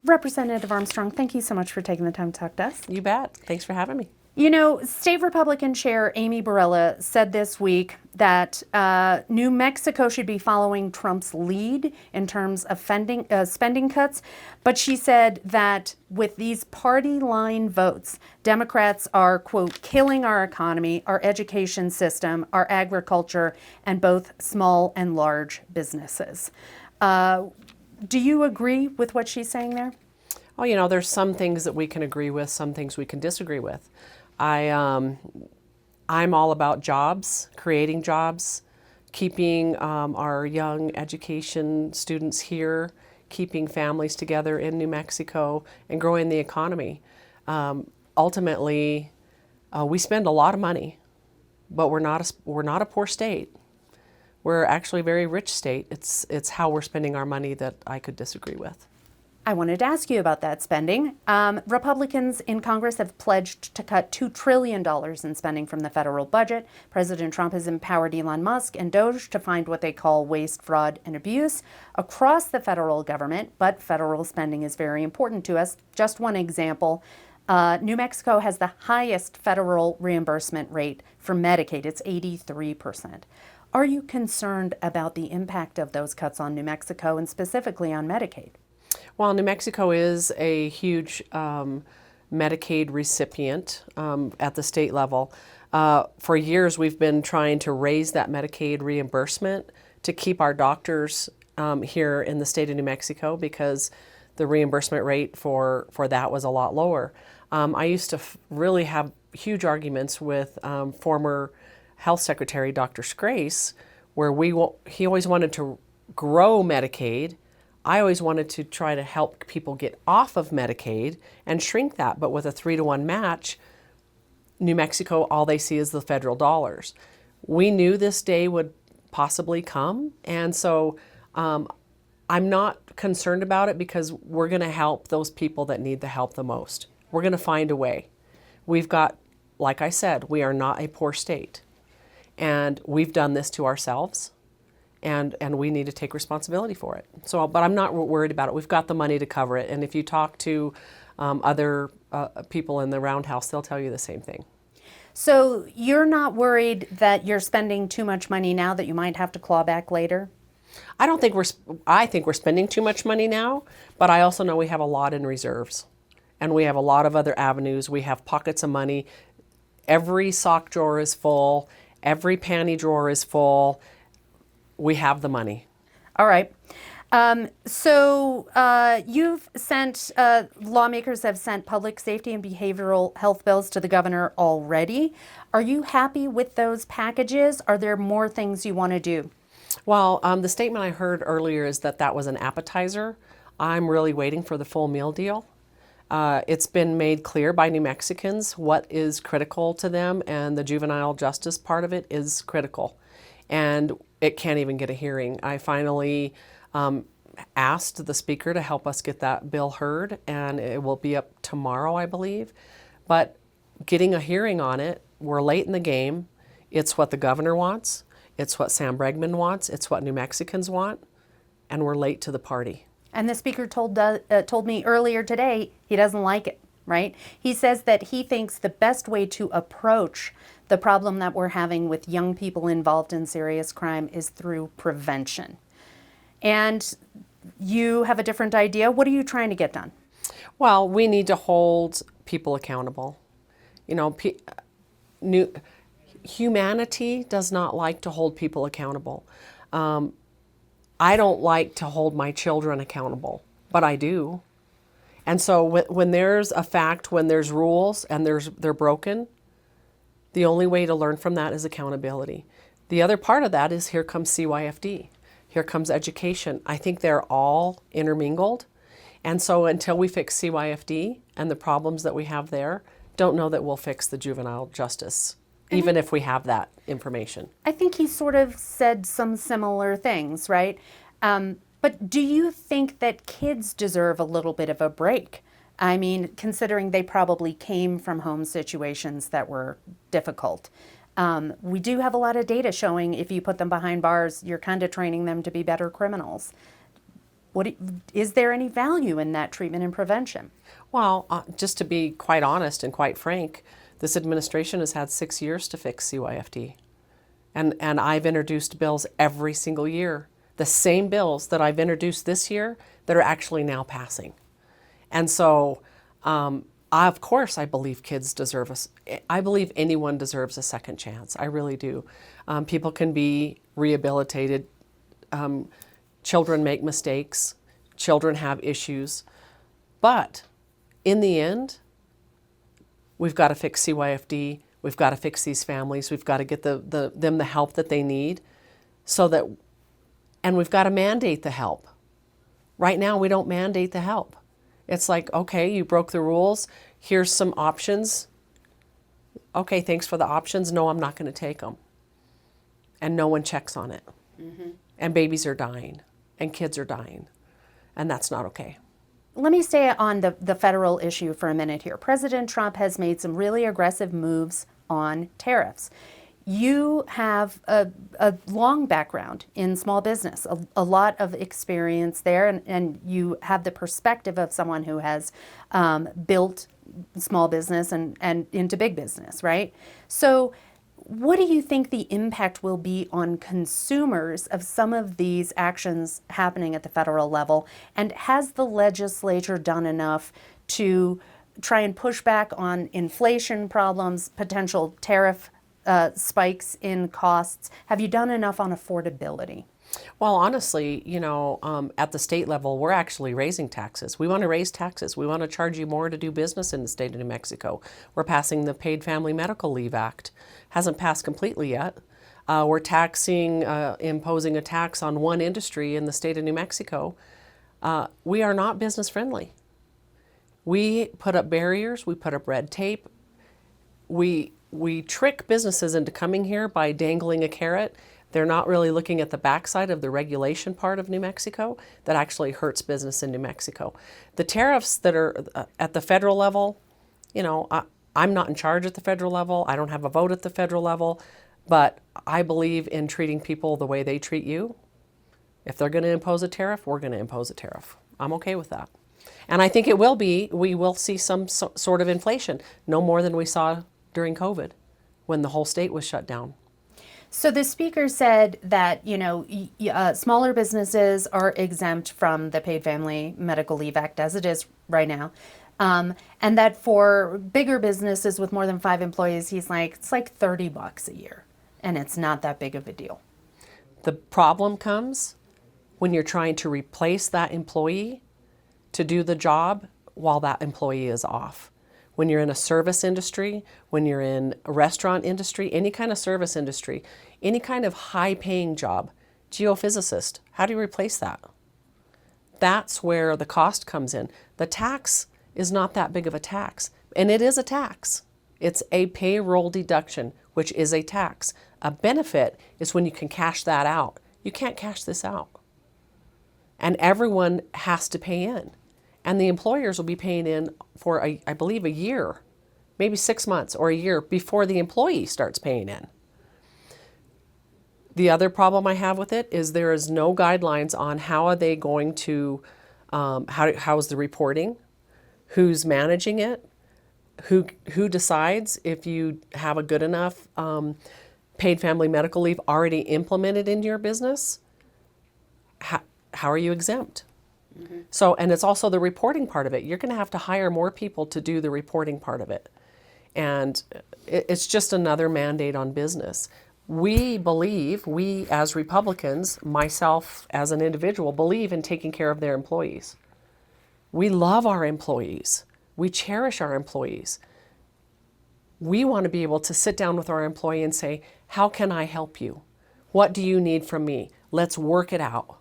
Representative Armstrong, thank you so much for taking the time to talk to us. You bet. Thanks for having me. You know, State Republican Chair Amy Barella said this week that New Mexico should be following Trump's lead in terms of spending cuts. But she said that with these party line votes, Democrats are, quote, killing our economy, our education system, our agriculture, and both small and large businesses. Do you agree with what she's saying there? Well, there's some things that we can agree with, some things we can disagree with. I'm all about jobs, creating jobs, keeping our young education students here, keeping families together in New Mexico, and growing the economy. Ultimately, we spend a lot of money, but we're not a poor state. We're actually a very rich state. It's how we're spending our money that I could disagree with. I wanted to ask you about that spending. Republicans in Congress have pledged to cut $2 trillion in spending from the federal budget. President Trump has empowered Elon Musk and Doge to find what they call waste, fraud, and abuse across the federal government, but federal spending is very important to us. Just one example. New Mexico has the highest federal reimbursement rate for Medicaid. It's 83%. Are you concerned about the impact of those cuts on New Mexico and specifically on Medicaid? Well, New Mexico is a huge Medicaid recipient at the state level. For years, we've been trying to raise that Medicaid reimbursement to keep our doctors here in the state of New Mexico because the reimbursement rate for that was a lot lower. I used to really have huge arguments with former Health Secretary Dr. Scrace, where he always wanted to grow Medicaid. I always wanted to try to help people get off of Medicaid and shrink that, but with a 3-to-1 match, New Mexico, all they see is the federal dollars. We knew this day would possibly come, and so I'm not concerned about it because we're going to help those people that need the help the most. We're going to find a way. We've got, like I said, we are not a poor state, and we've done this to ourselves. And we need to take responsibility for it. So, but I'm not worried about it. We've got the money to cover it. And if you talk to other people in the Roundhouse, they'll tell you the same thing. So you're not worried that you're spending too much money now that you might have to claw back later? I think we're spending too much money now, but I also know we have a lot in reserves. And we have a lot of other avenues. We have pockets of money. Every sock drawer is full. Every panty drawer is full. We have the money. All right. You've sent, lawmakers have sent public safety and behavioral health bills to the governor already. Are you happy with those packages? Are there more things you want to do? Well, the statement I heard earlier is that was an appetizer. I'm really waiting for the full meal deal. It's been made clear by New Mexicans what is critical to them, and the juvenile justice part of it is critical. And it can't even get a hearing. I finally asked the speaker to help us get that bill heard, and it will be up tomorrow, I believe. But getting a hearing on it, we're late in the game. It's what the governor wants. It's what Sam Bregman wants. It's what New Mexicans want. And we're late to the party. And the speaker told me earlier today he doesn't like it, right? He says that he thinks the best way to approach the problem that we're having with young people involved in serious crime is through prevention. And you have a different idea. What are you trying to get done? Well, we need to hold people accountable. Humanity does not like to hold people accountable. I don't like to hold my children accountable, but I do. And so when there's a fact, when there's rules and they're broken, the only way to learn from that is accountability. The other part of that is here comes CYFD. Here comes education. I think they're all intermingled. And so until we fix CYFD and the problems that we have there, don't know that we'll fix the juvenile justice, even if we have that information. I think he sort of said some similar things, right? But do you think that kids deserve a little bit of a break? I mean, considering they probably came from home situations that were difficult. We do have a lot of data showing if you put them behind bars, you're kind of training them to be better criminals. Is there any value in that treatment and prevention? Well, just to be quite honest and quite frank, this administration has had 6 years to fix CYFD. And I've introduced bills every single year, the same bills that I've introduced this year that are actually now passing. And so, of course, I believe kids deserve I believe anyone deserves a second chance. I really do. People can be rehabilitated. Children make mistakes. Children have issues. But in the end, we've got to fix CYFD. We've got to fix these families. We've got to get them the help that they need and we've got to mandate the help. Right now, we don't mandate the help. It's like, okay, you broke the rules. Here's some options. Okay, thanks for the options. No, I'm not going to take them. And no one checks on it. Mm-hmm. And babies are dying and kids are dying. And that's not okay. Let me stay on the federal issue for a minute here. President Trump has made some really aggressive moves on tariffs. You have a long background in small business, a lot of experience there, and you have the perspective of someone who has built small business and into big business, right? So what do you think the impact will be on consumers of some of these actions happening at the federal level? And has the legislature done enough to try and push back on inflation problems, potential tariff spikes in costs? Have you done enough on affordability? Well, honestly, at the state level, we're actually raising taxes. We want to raise taxes. We want to charge you more to do business in the state of New Mexico. We're passing the Paid Family Medical Leave Act. Hasn't passed completely yet. We're imposing a tax on one industry in the state of New Mexico. We are not business friendly. We put up barriers. We put up red tape. We trick businesses into coming here by dangling a carrot. They're not really looking at the backside of the regulation part of New Mexico that actually hurts business in New Mexico. The tariffs that are at the federal level, I'm not in charge at the federal level. I don't have a vote at the federal level, but I believe in treating people the way they treat you. If they're going to impose a tariff, we're going to impose a tariff. I'm okay with that. And I think we will see some sort of inflation, no more than we saw during COVID when the whole state was shut down. So the speaker said that, smaller businesses are exempt from the Paid Family Medical Leave Act as it is right now. And that for bigger businesses with more than 5 employees, he's like, it's like $30 a year. And it's not that big of a deal. The problem comes when you're trying to replace that employee to do the job while that employee is off. When you're in a service industry, when you're in a restaurant industry, any kind of service industry, any kind of high-paying job, geophysicist, how do you replace that? That's where the cost comes in. The tax is not that big of a tax, and it is a tax. It's a payroll deduction, which is a tax. A benefit is when you can cash that out. You can't cash this out. And everyone has to pay in. And the employers will be paying in for, I believe, a year, maybe 6 months or a year before the employee starts paying in. The other problem I have with it is there is no guidelines on how are they going to, how is the reporting, who's managing it, who decides if you have a good enough paid family medical leave already implemented in your business. How are you exempt? Mm-hmm. So, and it's also the reporting part of it. You're going to have to hire more people to do the reporting part of it. And it's just another mandate on business. We as Republicans, myself as an individual, believe in taking care of their employees. We love our employees. We cherish our employees. We want to be able to sit down with our employee and say, how can I help you? What do you need from me? Let's work it out.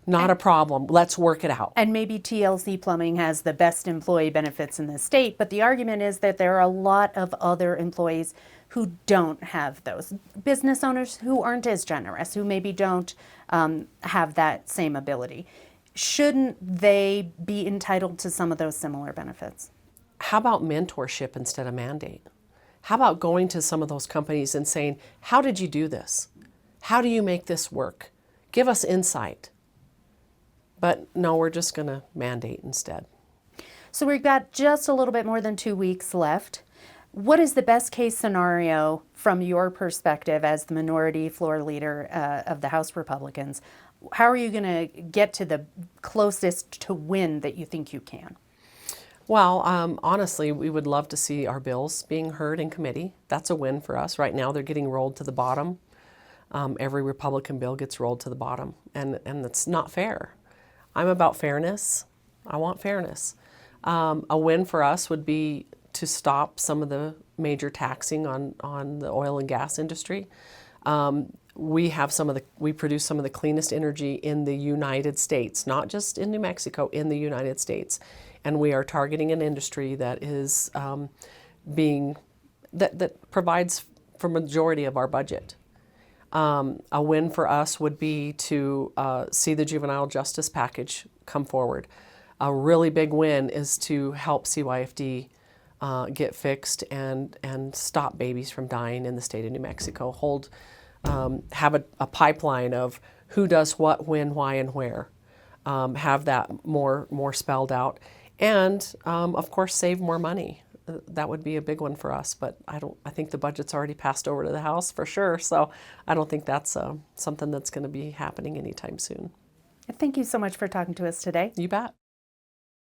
Not a problem. Let's work it out. And maybe TLC Plumbing has the best employee benefits in the state, but the argument is that there are a lot of other employees who don't have those. Business owners who aren't as generous, who maybe don't have that same ability. Shouldn't they be entitled to some of those similar benefits? How about mentorship instead of mandate? How about going to some of those companies and saying, how did you do this? How do you make this work? Give us insight. But no, we're just going to mandate instead. So we've got just a little bit more than 2 weeks left. What is the best case scenario from your perspective as the minority floor leader of the House Republicans? How are you going to get to the closest to win that you think you can? Well, honestly, we would love to see our bills being heard in committee. That's a win for us. Right now, they're getting rolled to the bottom. Every Republican bill gets rolled to the bottom, and it's not fair. I'm about fairness. I want fairness. A win for us would be to stop some of the major taxing on the oil and gas industry. We produce some of the cleanest energy in the United States, not just in New Mexico, in the United States. And we are targeting an industry that is that provides for majority of our budget. A win for us would be to see the juvenile justice package come forward. A really big win is to help CYFD get fixed and stop babies from dying in the state of New Mexico. Have a pipeline of who does what, when, why, and where. Have that more spelled out, and of course save more money. That would be a big one for us. But I think the budget's already passed over to the House for sure. So I don't think that's something that's going to be happening anytime soon. Thank you so much for talking to us today. You bet.